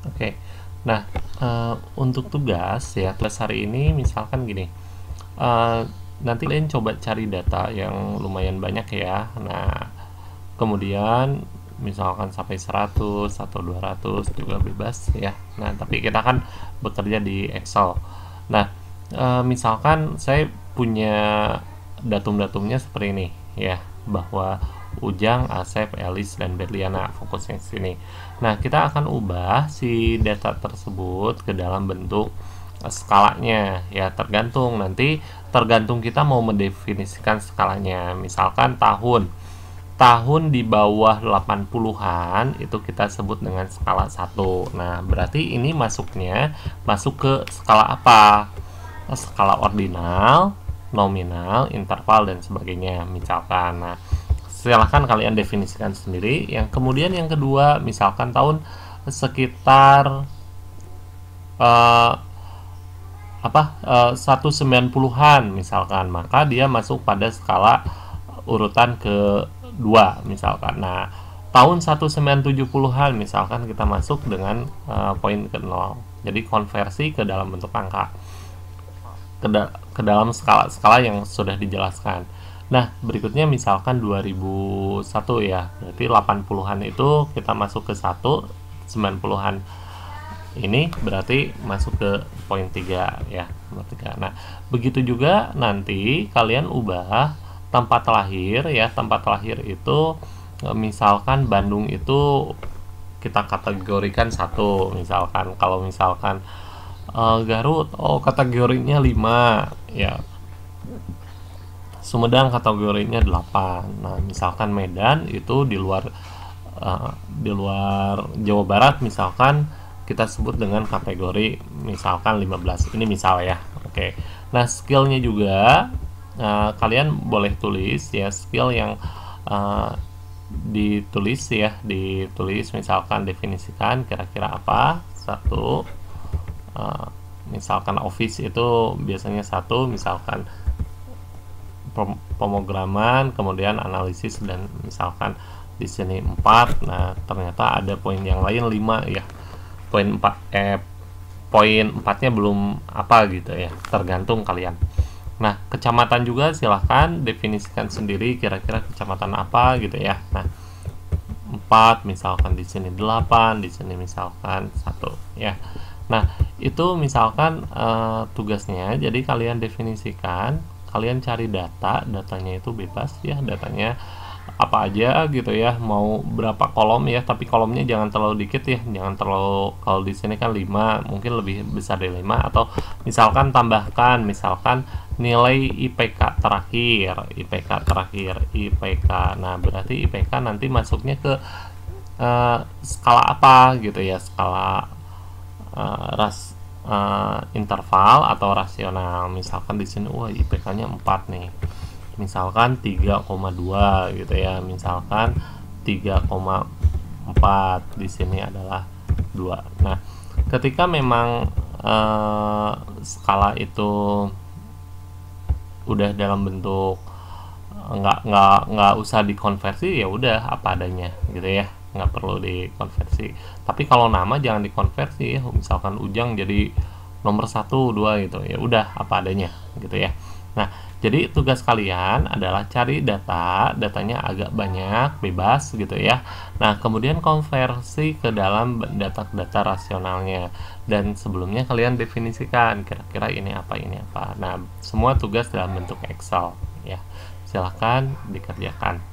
Oke. Nah, untuk tugas ya, tugas hari ini misalkan gini, eh, nanti kalian coba cari data yang lumayan banyak ya. Nah, kemudian misalkan sampai 100 atau 200 juga bebas ya. Nah, tapi kita kan bekerja di Excel. Nah, misalkan saya punya datum-datumnya seperti ini ya, bahwa Ujang, Asep, Elis, dan Berliana fokusnya ke sini. Nah, kita akan ubah si data tersebut ke dalam bentuk skalanya ya, tergantung kita mau mendefinisikan skalanya. Misalkan tahun di bawah 80-an itu kita sebut dengan skala 1. Nah, berarti ini masuk ke skala apa? Skala ordinal, nominal, interval, dan sebagainya misalkan. Nah, silahkan kalian definisikan sendiri. Yang kedua, misalkan tahun sekitar eh, 190-an misalkan, maka dia masuk pada skala urutan kedua misalkan. Nah, tahun 1970-an misalkan kita masuk dengan poin ke 0. Jadi konversi ke dalam bentuk angka, ke dalam skala yang sudah dijelaskan. Nah, berikutnya misalkan 2001 ya. Berarti 80-an itu kita masuk ke 1, 90-an ini berarti masuk ke poin 3 ya, nomor 3. Nah, begitu juga nanti kalian ubah tempat lahir ya. Tempat lahir itu misalkan Bandung itu kita kategorikan 1 misalkan. Kalau misalkan Garut, kategorinya 5 ya. Sumedang kategorinya 8. Nah, misalkan Medan itu di luar Jawa Barat misalkan kita sebut dengan kategori misalkan 15. Ini misal ya. Oke. Nah, skillnya juga kalian boleh tulis ya, skill yang ditulis misalkan definisikan kira-kira apa. Satu, misalkan office itu biasanya 1, misalkan pemrograman, kemudian analisis, dan misalkan di sini 4. Nah, ternyata ada poin yang lain 5 ya. Poin 4-nya belum apa gitu ya, tergantung kalian. Nah, kecamatan juga silahkan definisikan sendiri kira-kira kecamatan apa gitu ya. Nah, 4 misalkan, di sini 8, di sini misalkan 1 ya. Nah, itu misalkan tugasnya. Jadi kalian definisikan, kalian cari datanya itu bebas ya, datanya apa aja gitu ya, mau berapa kolom ya, tapi kolomnya jangan terlalu dikit ya, jangan terlalu, kalau di sini kan 5, mungkin lebih besar dari 5, atau misalkan tambahkan misalkan nilai IPK terakhir, IPK. Nah, berarti IPK nanti masuknya ke skala apa gitu ya, skala interval atau rasional. Misalkan di sini IPK-nya 4 nih, misalkan 3,2 gitu ya, misalkan 3,4, di sini adalah 2. Nah, ketika memang skala itu udah dalam bentuk nggak usah dikonversi, ya udah apa adanya gitu ya, nggak perlu dikonversi. Tapi kalau nama jangan dikonversi ya, misalkan Ujang jadi nomor 1, 2 gitu, ya udah apa adanya gitu ya. Nah, jadi tugas kalian adalah cari datanya agak banyak, bebas gitu ya. Nah, kemudian konversi ke dalam data rasionalnya. Dan sebelumnya kalian definisikan kira-kira ini apa, ini apa. Nah, semua tugas dalam bentuk Excel ya. Silahkan dikerjakan.